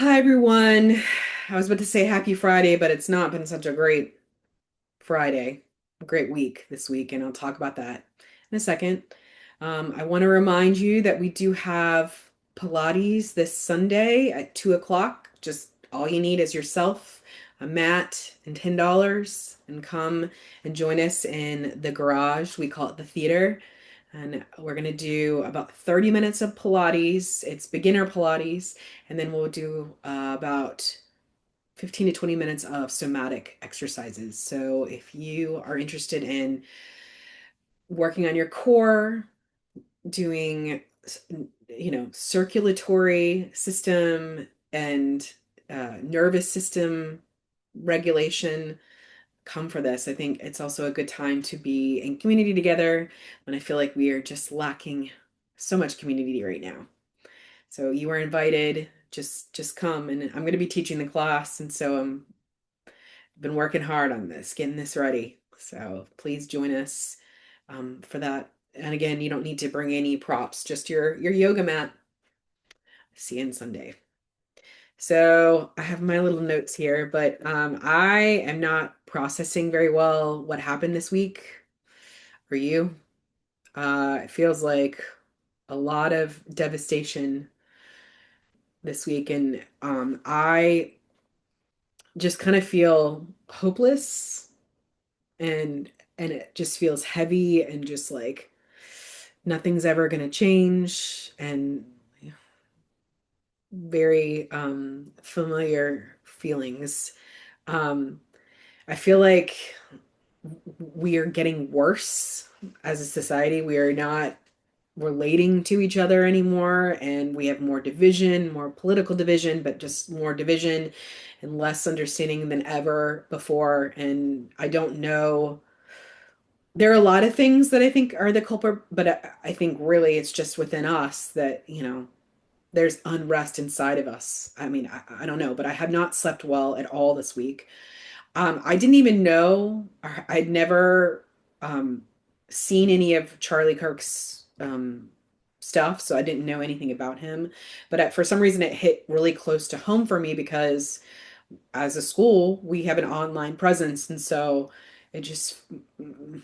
Hi everyone. I was about to say happy Friday, but it's not been such a great Friday, a great week this week, and I'll talk about that in a second. I want to remind you that we do have Pilates this Sunday at 2 o'clock. Just all you need is yourself, a mat, and $10, and come and join us in the garage. We call it the theater. And we're going to do about 30 minutes of Pilates. It's beginner Pilates. And then we'll do about 15 to 20 minutes of somatic exercises. So if you are interested in working on your core, doing, circulatory system and nervous system regulation, come for this. I think it's also a good time to be in community together when I feel like we are just lacking so much community right now. So you are invited. Just come, and I'm going to be teaching the class, and so I've been working hard on this, getting this ready. So please join us for that. And again, you don't need to bring any props, just your yoga mat. See you on Sunday. So I have my little notes here, but I am not processing very well what happened this week. For you? It feels like a lot of devastation this week, and I just kind of feel hopeless and it just feels heavy and just like nothing's ever going to change and very familiar feelings. Um, I feel like we are getting worse as a society. We are not relating to each other anymore, and we have more division, more political division, but just more division and less understanding than ever before. And I don't know. There are a lot of things that I think are the culprit, but I think really it's just within us that, there's unrest inside of us. I mean, I don't know, but I have not slept well at all this week. I didn't even know, I'd never um, seen any of Charlie Kirk's stuff, so I didn't know anything about him. But for some reason, it hit really close to home for me because as a school, we have an online presence. And so it just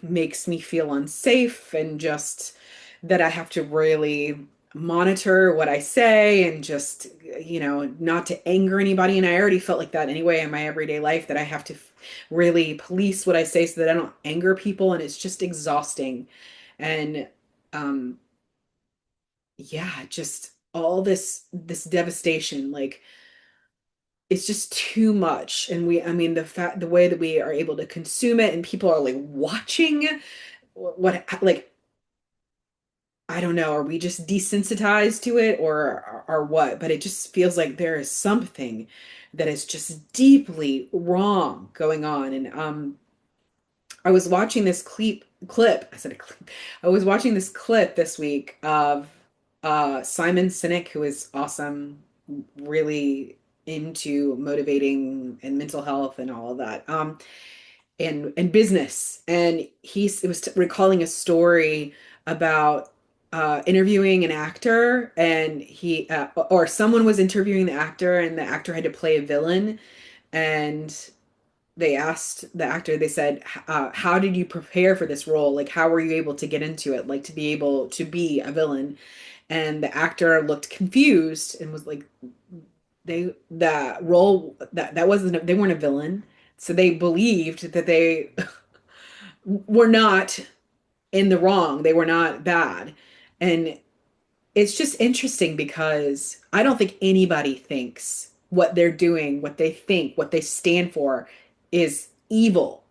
makes me feel unsafe and just that I have to really monitor what I say and just, not to anger anybody. And I already felt like that anyway in my everyday life that I have to really police what I say so that I don't anger people. And it's just exhausting. And um, yeah, just all this devastation, like it's just too much. And I mean, the way that we are able to consume it and people are like watching what, like, I don't know, are we just desensitized to it or what? But it just feels like there is something that is just deeply wrong going on. And I was watching this clip. I said a clip. I was watching this clip this week of Simon Sinek, who is awesome, really into motivating and mental health and all of that. And business. And it was recalling a story about interviewing an actor, and he or someone was interviewing the actor, and the actor had to play a villain, and they asked the actor, they said, how did you prepare for this role? Like, how were you able to get into it? Like, to be able to be a villain? And the actor looked confused and was like, the role that wasn't, they weren't a villain. So they believed that they were not in the wrong. They were not bad. And it's just interesting because I don't think anybody thinks what they're doing, what they think, what they stand for is evil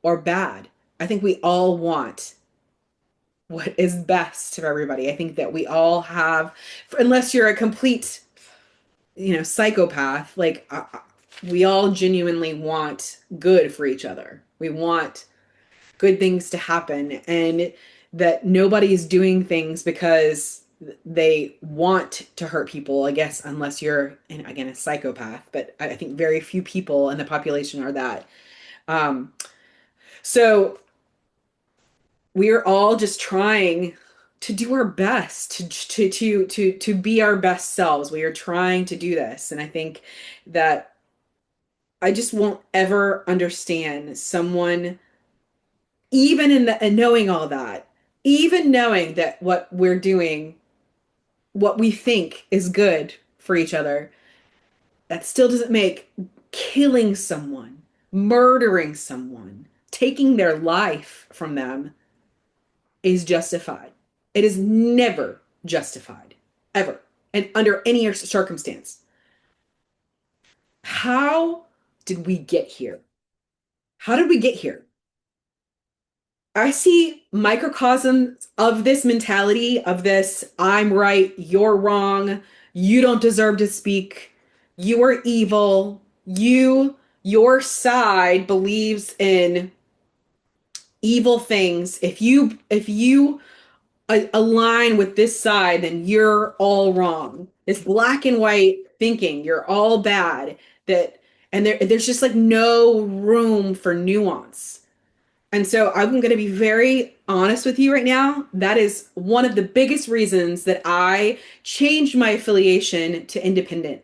or bad. I think we all want what is best for everybody. I think that we all have, unless you're a complete, psychopath, like we all genuinely want good for each other. We want good things to happen and that nobody is doing things because they want to hurt people, I guess, unless you're, and again, a psychopath. But I think very few people in the population are that. So we're all just trying to do our best to be our best selves. We are trying to do this, and I think that I just won't ever understand someone, even in the and knowing all that, even knowing that what we're doing, what we think is good for each other, that still doesn't make killing someone, murdering someone, taking their life from them is justified. It is never justified, ever, and under any circumstance. How did we get here? How did we get here? I see microcosms of this mentality of this I'm right, you're wrong, you don't deserve to speak, you are evil, your side believes in evil things. If you align with this side, then you're all wrong. It's black and white thinking, you're all bad. That and there's just like no room for nuance. And so I'm going to be very honest with you right now. That is one of the biggest reasons that I changed my affiliation to independent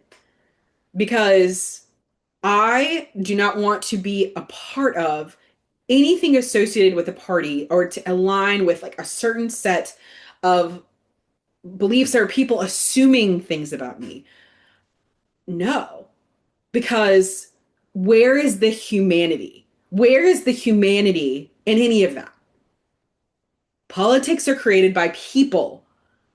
because I do not want to be a part of anything associated with a party or to align with like a certain set of beliefs or people assuming things about me. No, because where is the humanity? Where is the humanity in any of that? Politics are created by people.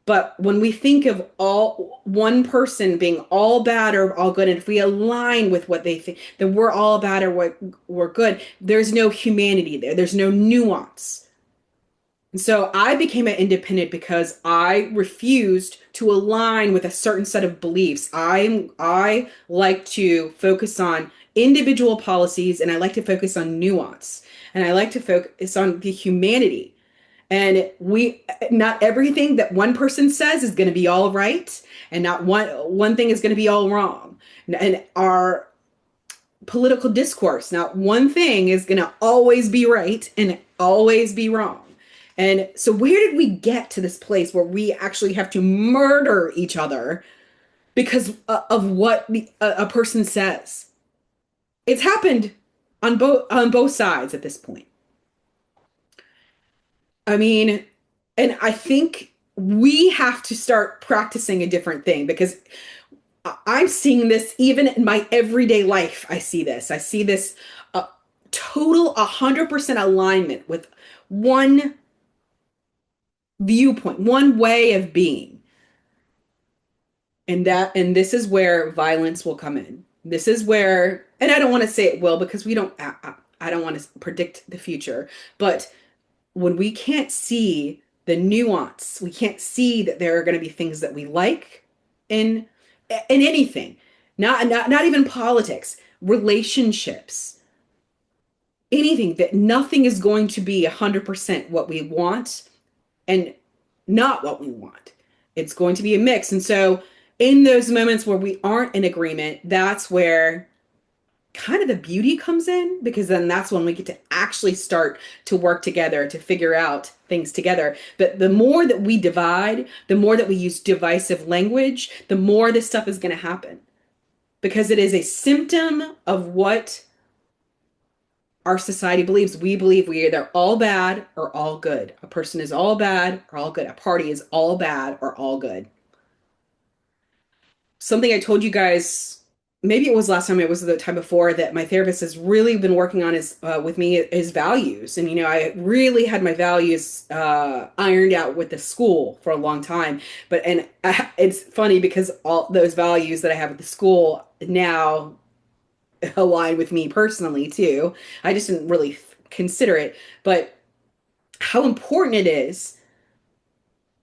But when we think of all one person being all bad or all good, and if we align with what they think that we're all bad or what we're good, there's no humanity there. There's no nuance. And so I became an independent because I refused to align with a certain set of beliefs. I like to focus on individual policies and I like to focus on nuance and I like to focus on the humanity. And we not everything that one person says is going to be all right, and not one thing is going to be all wrong. And our political discourse, not one thing is going to always be right and always be wrong. And so where did we get to this place where we actually have to murder each other because of what a person says? It's happened on both sides at this point. I mean, and I think we have to start practicing a different thing because I'm seeing this even in my everyday life. I see this. I see this total 100% alignment with one viewpoint, one way of being. And this is where violence will come in. This is where, and I don't want to say it will because we don't, I don't want to predict the future, but when we can't see the nuance, we can't see that there are going to be things that we like in anything, not even politics, relationships, anything that nothing is going to be 100% what we want and not what we want. It's going to be a mix. And so in those moments where we aren't in agreement, that's where kind of the beauty comes in because then that's when we get to actually start to work together to figure out things together. But the more that we divide, the more that we use divisive language, the more this stuff is going to happen because it is a symptom of what our society believes. We believe we are either all bad or all good. A person is all bad or all good. A party is all bad or all good. Something I told you guys, maybe it was last time, it was the time before, that my therapist has really been working on his with me his values. And I really had my values ironed out with the school for a long time. It's funny because all those values that I have at the school now align with me personally too. I just didn't really consider it, but how important it is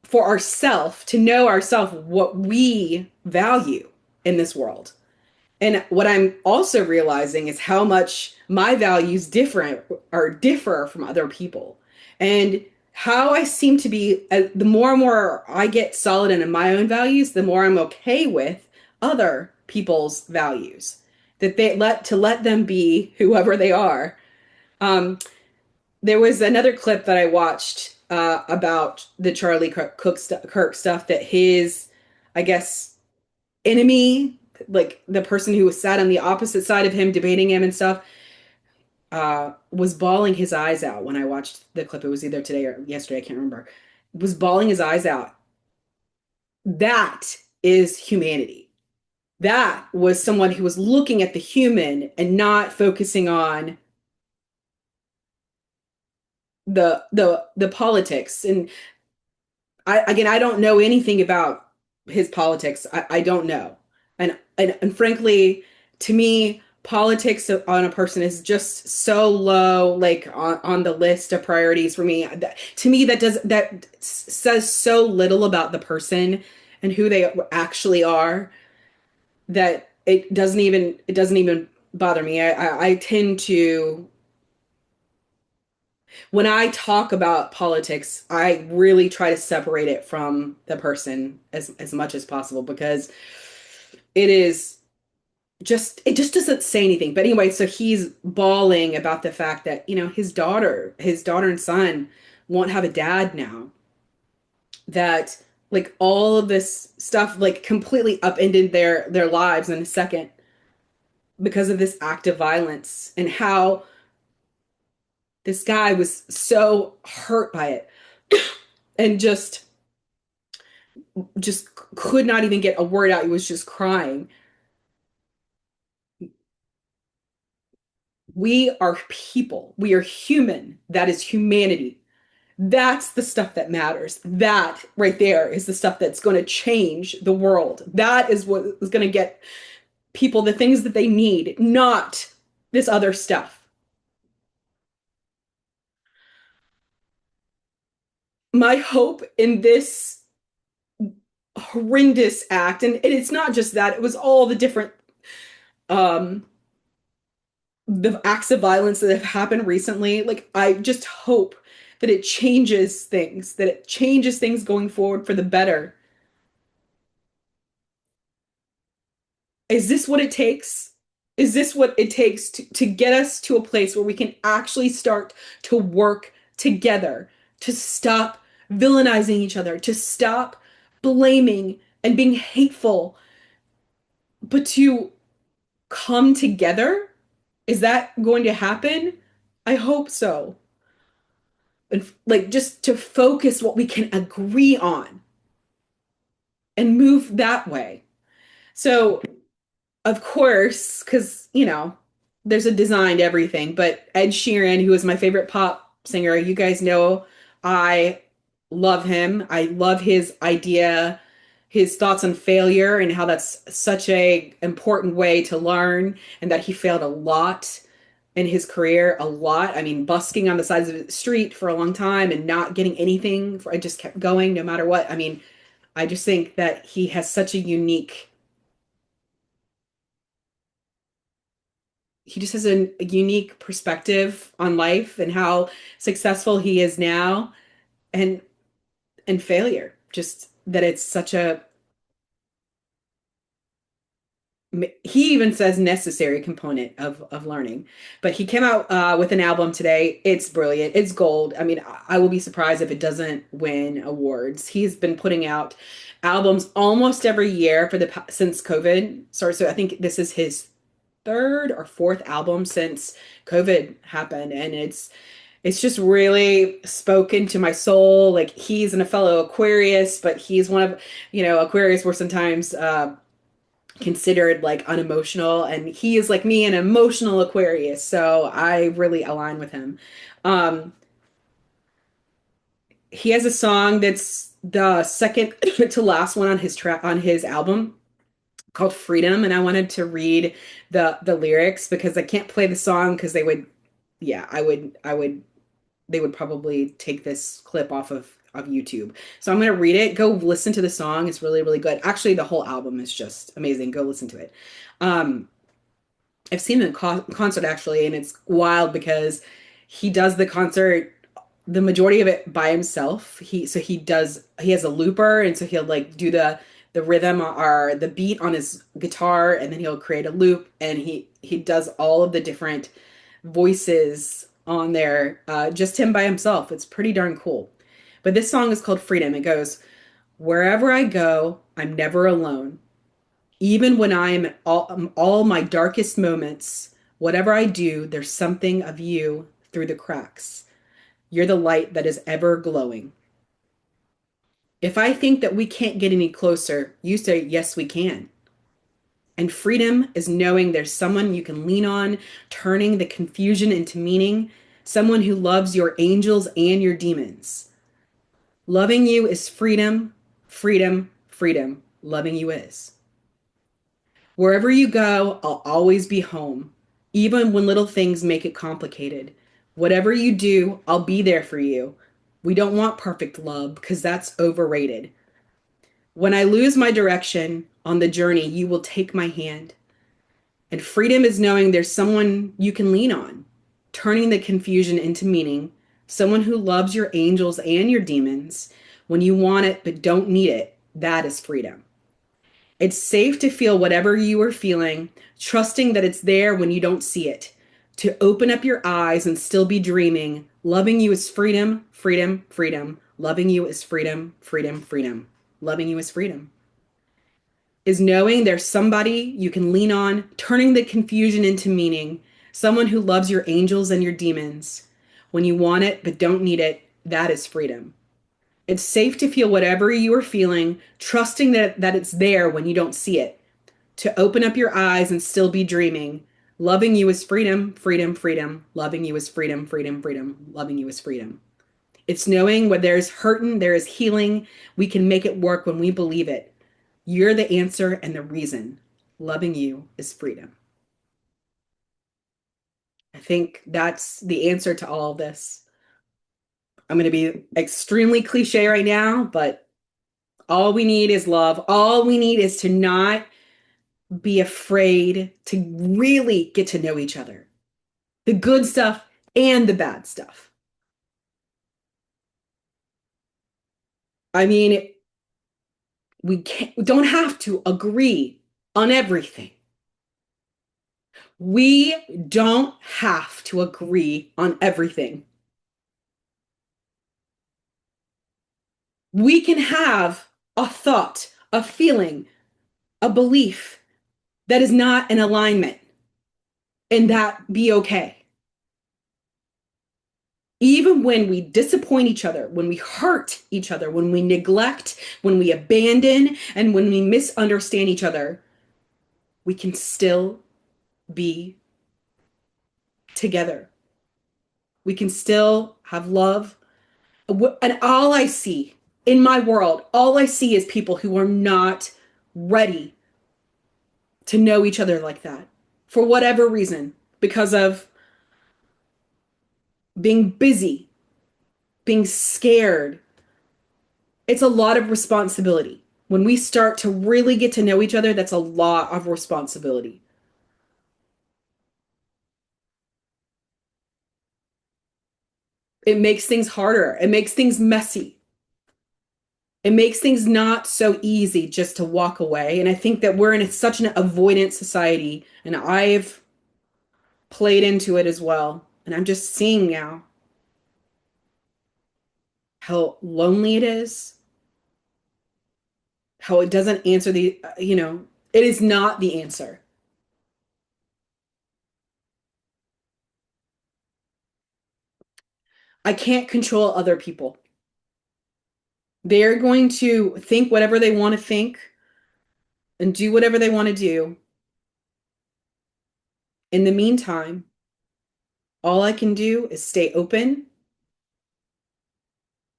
for ourself to know ourself what we value in this world. And what I'm also realizing is how much my values differ from other people. And how I seem to be the more and more I get solid in my own values, the more I'm okay with other people's values. That they let them be whoever they are. Um, there was another clip that I watched about the Kirk stuff that his, I guess, enemy, like the person who was sat on the opposite side of him debating him and stuff, was bawling his eyes out when I watched the clip. It was either today or yesterday, I can't remember. Was bawling his eyes out. That is humanity. That was someone who was looking at the human and not focusing on the politics. And I don't know anything about his politics. I don't know. And frankly, to me, politics on a person is just so low, like on the list of priorities for me. To me, that says so little about the person and who they actually are that it doesn't even bother me. I tend to, when I talk about politics, I really try to separate it from the person as much as possible because it is it just doesn't say anything. But anyway, so he's bawling about the fact that, his daughter and son won't have a dad now. That like all of this stuff like completely upended their lives in a second because of this act of violence and how this guy was so hurt by it and just could not even get a word out. He was just crying. We are people. We are human. That is humanity. That's the stuff that matters. That right there is the stuff that's going to change the world. That is what is going to get people the things that they need, not this other stuff. My hope in this horrendous act, and it's not just that, it was all um the acts of violence that have happened recently. Like, I just hope that it changes things going forward for the better. Is this what it takes? Is this what it takes to get us to a place where we can actually start to work together, to stop villainizing each other, to stop blaming and being hateful, but to come together? Is that going to happen? I hope so. And like just to focus what we can agree on and move that way. So, of course, because, there's a design to everything, but Ed Sheeran, who is my favorite pop singer, you guys know I love him. I love his idea, his thoughts on failure and how that's such a important way to learn and that he failed a lot in his career, a lot. I mean, busking on the sides of the street for a long time and not getting anything. I just kept going no matter what. I mean, I just think that he has such a he just has a unique perspective on life and how successful he is now and failure. Just that it's such a, he even says necessary component of learning. But he came out with an album today. It's brilliant. It's gold. I mean, I will be surprised if it doesn't win awards. He's been putting out albums almost every year since COVID started. So I think this is his third or fourth album since COVID happened, and it's just really spoken to my soul. Like, he's a fellow Aquarius, but he's one of, Aquarius were sometimes considered like unemotional, and he is like me, an emotional Aquarius, so I really align with him. Um, he has a song that's the second to last one on his album called Freedom, and I wanted to read the lyrics because I can't play the song because they would probably take this clip off of YouTube. So I'm gonna read it. Go listen to the song. It's really, really good. Actually, the whole album is just amazing. Go listen to it. Um, I've seen him in concert actually, and it's wild because he does the concert, the majority of it by himself. He has a looper, and so he'll like do the rhythm or the beat on his guitar, and then he'll create a loop, and he does all of the different voices on there, just him by himself. It's pretty darn cool. But this song is called Freedom. It goes, wherever I go, I'm never alone. Even when I am at all my darkest moments, whatever I do, there's something of you through the cracks. You're the light that is ever glowing. If I think that we can't get any closer, you say, yes, we can. And freedom is knowing there's someone you can lean on, turning the confusion into meaning, someone who loves your angels and your demons. Loving you is freedom, freedom, freedom. Loving you is. Wherever you go, I'll always be home, even when little things make it complicated. Whatever you do, I'll be there for you. We don't want perfect love because that's overrated. When I lose my direction on the journey, you will take my hand. And freedom is knowing there's someone you can lean on, turning the confusion into meaning, someone who loves your angels and your demons. When you want it but don't need it, that is freedom. It's safe to feel whatever you are feeling, trusting that it's there when you don't see it. To open up your eyes and still be dreaming. Loving you is freedom, freedom, freedom. Loving you is freedom, freedom, freedom. Loving you is freedom. Is knowing there's somebody you can lean on, turning the confusion into meaning, someone who loves your angels and your demons. When you want it but don't need it, that is freedom. It's safe to feel whatever you are feeling, trusting that it's there when you don't see it. To open up your eyes and still be dreaming. Loving you is freedom, freedom, freedom. Loving you is freedom, freedom, freedom. Loving you is freedom. It's knowing when there's hurting, there is healing. We can make it work when we believe it. You're the answer and the reason. Loving you is freedom. I think that's the answer to all of this. I'm going to be extremely cliche right now, but all we need is love. All we need is to not be afraid to really get to know each other. The good stuff and the bad stuff. I mean, we don't have to agree on everything. We don't have to agree on everything. We can have a thought, a feeling, a belief that is not in alignment, and that be okay. Even when we disappoint each other, when we hurt each other, when we neglect, when we abandon, and when we misunderstand each other, we can still be together. We can still have love. And all I see in my world, all I see is people who are not ready to know each other like that for whatever reason, because of being busy, being scared. It's a lot of responsibility. When we start to really get to know each other, that's a lot of responsibility. It makes things harder. It makes things messy. It makes things not so easy just to walk away. And I think that we're in such an avoidant society, and I've played into it as well. And I'm just seeing now how lonely it is, how it doesn't answer it is not the answer. I can't control other people. They're going to think whatever they want to think and do whatever they want to do. In the meantime, all I can do is stay open,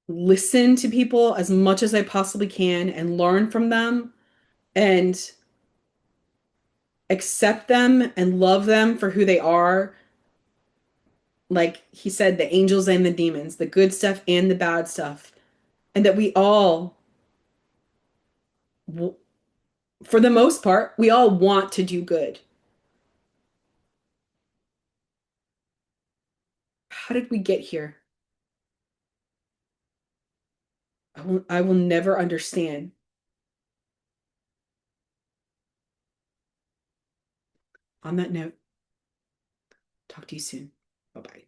listen to people as much as I possibly can, and learn from them and accept them and love them for who they are. Like he said, the angels and the demons, the good stuff and the bad stuff. And that we all, for the most part, we all want to do good. How did we get here? I will never understand. On that note, talk to you soon. Bye bye.